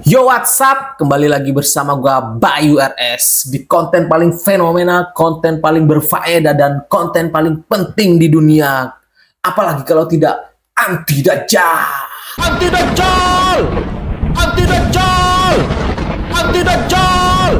Yo, what's up? Kembali lagi bersama gua Bayu RS di konten paling fenomenal, konten paling berfaedah, dan konten paling penting di dunia. Apalagi kalau tidak anti Dajjal. Anti Dajjal! Anti Dajjal! Anti Dajjal!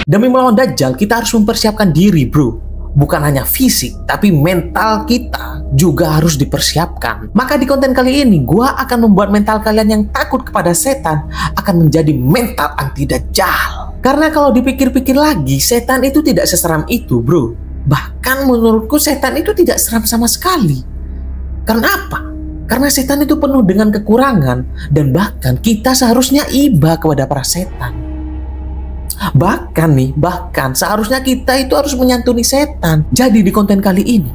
Demi melawan Dajjal, kita harus mempersiapkan diri, bro. Bukan hanya fisik, tapi mental kita juga harus dipersiapkan. Maka di konten kali ini, gua akan membuat mental kalian yang takut kepada setan akan menjadi mental anti Dajjal. Karena kalau dipikir-pikir lagi, setan itu tidak seseram itu, bro. Bahkan menurutku setan itu tidak seram sama sekali. Karena apa? Karena setan itu penuh dengan kekurangan, dan bahkan kita seharusnya iba kepada para setan. Bahkan seharusnya kita itu harus menyantuni setan. Jadi di konten kali ini,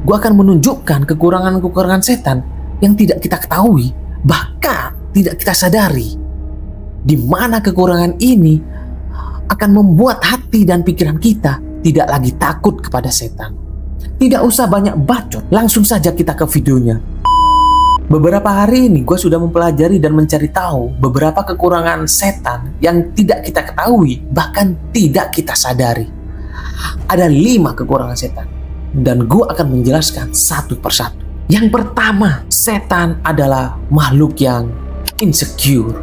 gue akan menunjukkan kekurangan-kekurangan setan yang tidak kita ketahui, bahkan tidak kita sadari. Di mana kekurangan ini akan membuat hati dan pikiran kita tidak lagi takut kepada setan. Tidak usah banyak bacot, langsung saja kita ke videonya. Beberapa hari ini gue sudah mempelajari dan mencari tahu beberapa kekurangan setan yang tidak kita ketahui, bahkan tidak kita sadari. Ada 5 kekurangan setan, dan gue akan menjelaskan satu persatu. Yang pertama, setan adalah makhluk yang insecure.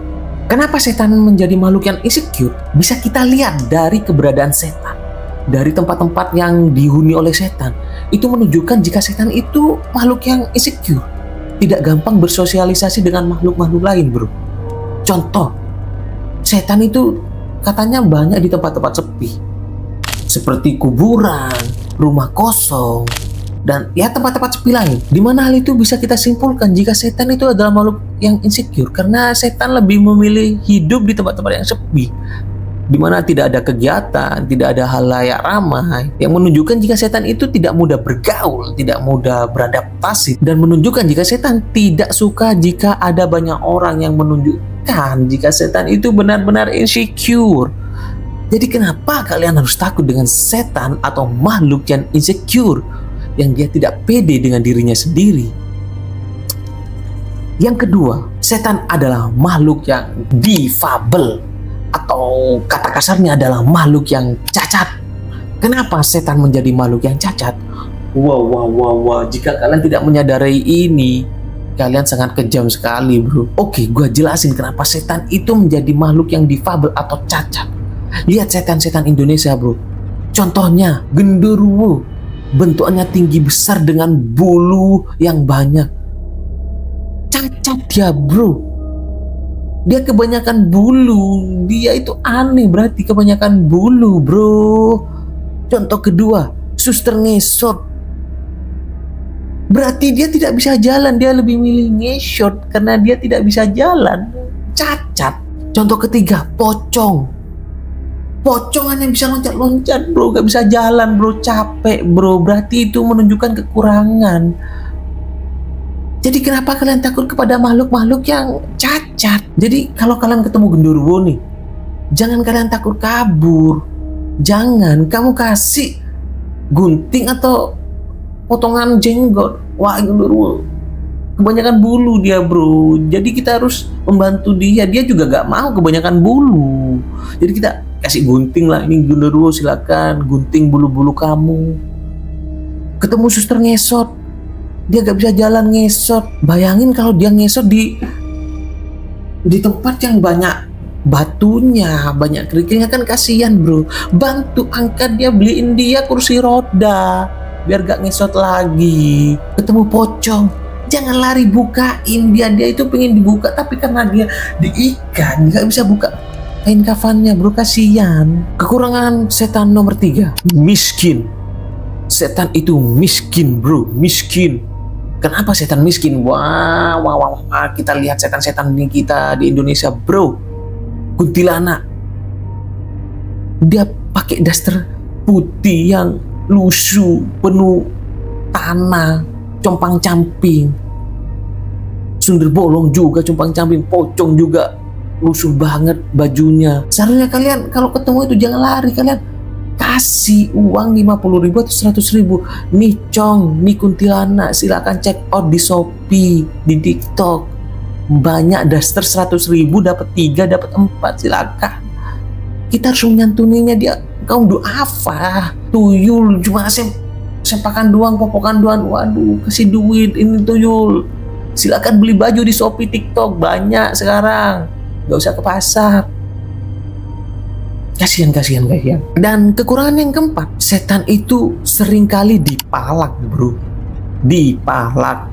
Kenapa setan menjadi makhluk yang insecure? Bisa kita lihat dari keberadaan setan. Dari tempat-tempat yang dihuni oleh setan, itu menunjukkan jika setan itu makhluk yang insecure, tidak gampang bersosialisasi dengan makhluk-makhluk lain, bro. Contoh, setan itu katanya banyak di tempat-tempat sepi, seperti kuburan, rumah kosong, dan ya tempat-tempat sepi lain. Di mana hal itu bisa kita simpulkan jika setan itu adalah makhluk yang insecure, karena setan lebih memilih hidup di tempat-tempat yang sepi, di mana tidak ada kegiatan, tidak ada halayak ramai, yang menunjukkan jika setan itu tidak mudah bergaul, tidak mudah beradaptasi, dan menunjukkan jika setan tidak suka jika ada banyak orang yang menunjukkan jika setan itu benar-benar insecure. Jadi kenapa kalian harus takut dengan setan atau makhluk yang insecure, yang dia tidak pede dengan dirinya sendiri? Yang kedua, setan adalah makhluk yang difabel, atau kata kasarnya adalah makhluk yang cacat. Kenapa setan menjadi makhluk yang cacat? Wow. Jika kalian tidak menyadari ini, kalian sangat kejam sekali, bro. Oke, gue jelasin kenapa setan itu menjadi makhluk yang difabel atau cacat. Lihat setan-setan Indonesia, bro. Contohnya, genderuwo. Bentukannya tinggi besar dengan bulu yang banyak. Cacat dia, bro. Dia kebanyakan bulu. Dia itu aneh, berarti kebanyakan bulu, bro. Contoh kedua, suster ngesot. Berarti dia tidak bisa jalan. Dia lebih milih ngesot karena dia tidak bisa jalan. Cacat. Contoh ketiga, pocong. Pocong hanya bisa loncat-loncat, bro. Gak bisa jalan, bro. Capek, bro. Berarti itu menunjukkan kekurangan. Jadi kenapa kalian takut kepada makhluk-makhluk yang cacat? Jadi kalau kalian ketemu genderuwo nih, jangan kalian takut kabur. Jangan, kamu kasih gunting atau potongan jenggot. Wah, genderuwo kebanyakan bulu dia, bro. Jadi kita harus membantu dia. Dia juga gak mau kebanyakan bulu. Jadi kita kasih gunting lah. Ini genderuwo, silakan gunting bulu-bulu kamu. Ketemu suster ngesot, dia gak bisa jalan, ngesot. Bayangin kalau dia ngesot di tempat yang banyak batunya, banyak kerikilnya, kan kasihan, bro. Bantu angkat dia, beliin dia kursi roda biar gak ngesot lagi. Ketemu pocong, jangan lari, bukain dia. Dia itu pengen dibuka, tapi karena dia diikat gak bisa buka kain kafannya, bro. Kasihan. Kekurangan setan nomor 3, miskin. Setan itu miskin, bro. Miskin. Kenapa setan miskin? Wah, kita lihat setan-setan kita di Indonesia, bro. Kuntilanak. Dia pakai daster putih yang lusuh, penuh tanah, compang-camping. Sundel bolong juga, compang-camping. Pocong juga lusuh banget bajunya. Seharusnya kalian kalau ketemu itu jangan lari, kalian kasih uang 50.000 atau 100.000. Nih Cong, nih kuntilanak, silakan check out di Shopee, di TikTok. banyak daster 100.000 dapat 3 dapat 4, silakan. Kita harus menyantuninya. Dia kau apa tuyul cuma sempakan doang, popokan doang, waduh kasih duit ini tuyul. Silakan beli baju di Shopee, TikTok banyak sekarang, nggak usah ke pasar. Kasihan. Dan kekurangan yang keempat, setan itu seringkali dipalak bro, dipalak.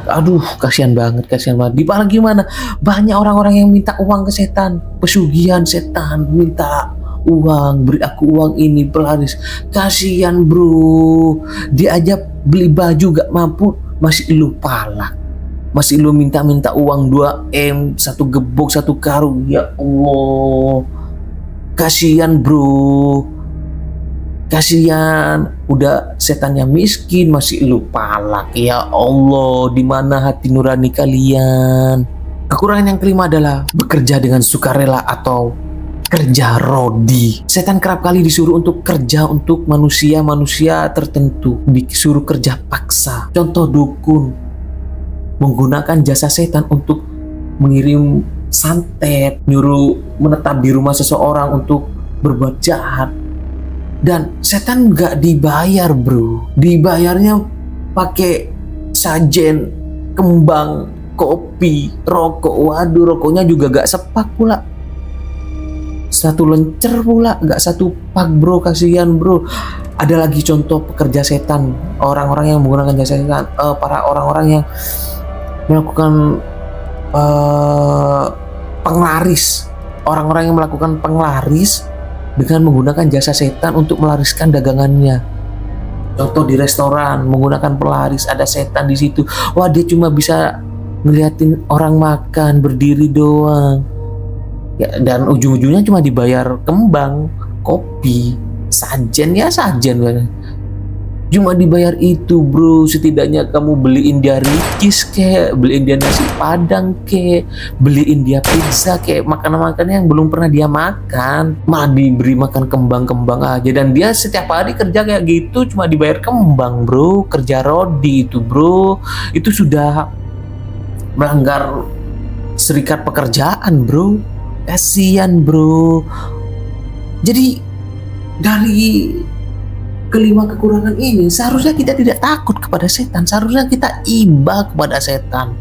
Aduh kasihan banget. Dipalak gimana? Banyak orang-orang yang minta uang ke setan, pesugihan setan, minta uang, beri aku uang ini pelaris. Kasihan bro, dia aja beli baju gak mampu, masih lu palak, masih lu minta uang 2M, 1 gebok 1 karung. Ya Allah, kasihan bro, kasihan. Udah setannya miskin masih lu palak. Ya Allah, di mana hati nurani kalian? Kekurangan yang kelima adalah bekerja dengan sukarela atau kerja rodi. Setan kerap kali disuruh untuk kerja untuk manusia tertentu, disuruh kerja paksa. Contoh dukun menggunakan jasa setan untuk mengirim santet, nyuruh menetap di rumah seseorang untuk berbuat jahat. Dan setan nggak dibayar bro, dibayarnya pakai sajen, kembang, kopi, rokok. Waduh, rokoknya juga gak sepak pula, 1 lencer pula, gak 1 pak bro. Kasihan bro. Ada lagi contoh pekerja setan, orang-orang yang menggunakan jasa setan, para orang-orang yang melakukan penglaris, orang-orang yang melakukan penglaris dengan menggunakan jasa setan untuk melariskan dagangannya. Contoh di restoran menggunakan pelaris, ada setan di situ. Wah, dia cuma bisa ngeliatin orang makan berdiri doang. Ya, dan ujung-ujungnya cuma dibayar kembang, kopi, sajen. Cuma dibayar itu bro. Setidaknya kamu beliin dia ricis kek, beliin dia nasi padang kek, beliin dia pizza kek, makanan-makanan yang belum pernah dia makan, malah diberi makan kembang-kembang aja. Dan dia setiap hari kerja kayak gitu cuma dibayar kembang bro. Kerja rodi itu bro, itu sudah melanggar serikat pekerjaan bro. Kasian bro. Jadi dari kelima kekurangan ini, seharusnya kita tidak takut kepada setan. Seharusnya kita iba kepada setan.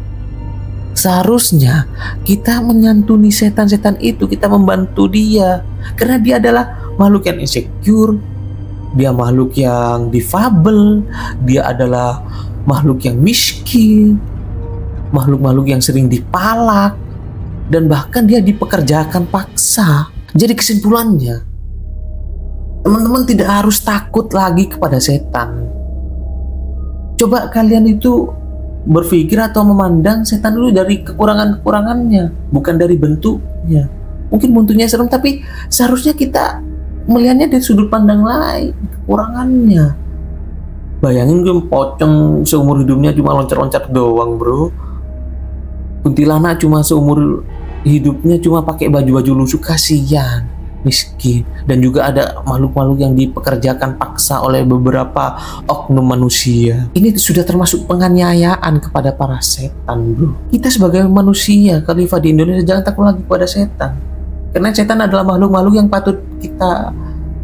Seharusnya kita menyantuni setan-setan itu, kita membantu dia. Karena dia adalah makhluk yang insecure, dia makhluk yang difabel, dia adalah makhluk yang miskin, makhluk-makhluk yang sering dipalak, dan bahkan dia dipekerjakan paksa. Jadi kesimpulannya, teman-teman tidak harus takut lagi kepada setan. Coba kalian itu berpikir atau memandang setan dulu dari kekurangan-kekurangannya, bukan dari bentuknya. Mungkin bentuknya serem, tapi seharusnya kita melihatnya dari sudut pandang lain, kekurangannya. Bayangin gue pocong seumur hidupnya cuma loncat-loncat doang bro. Kuntilanak cuma seumur hidupnya cuma pakai baju-baju lusuh, kasihan, miskin. Dan juga ada makhluk-makhluk yang dipekerjakan paksa oleh beberapa oknum manusia. Ini sudah termasuk penganiayaan kepada para setan bro. Kita sebagai manusia khalifah di Indonesia jangan takut lagi kepada setan, karena setan adalah makhluk-makhluk yang patut kita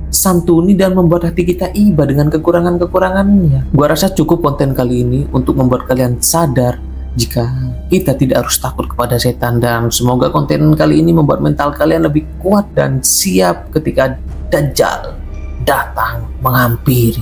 santuni dan membuat hati kita iba dengan kekurangan-kekurangannya. Gua rasa cukup konten kali ini untuk membuat kalian sadar jika kita tidak harus takut kepada setan, dan semoga konten kali ini membuat mental kalian lebih kuat dan siap ketika Dajjal datang menghampiri.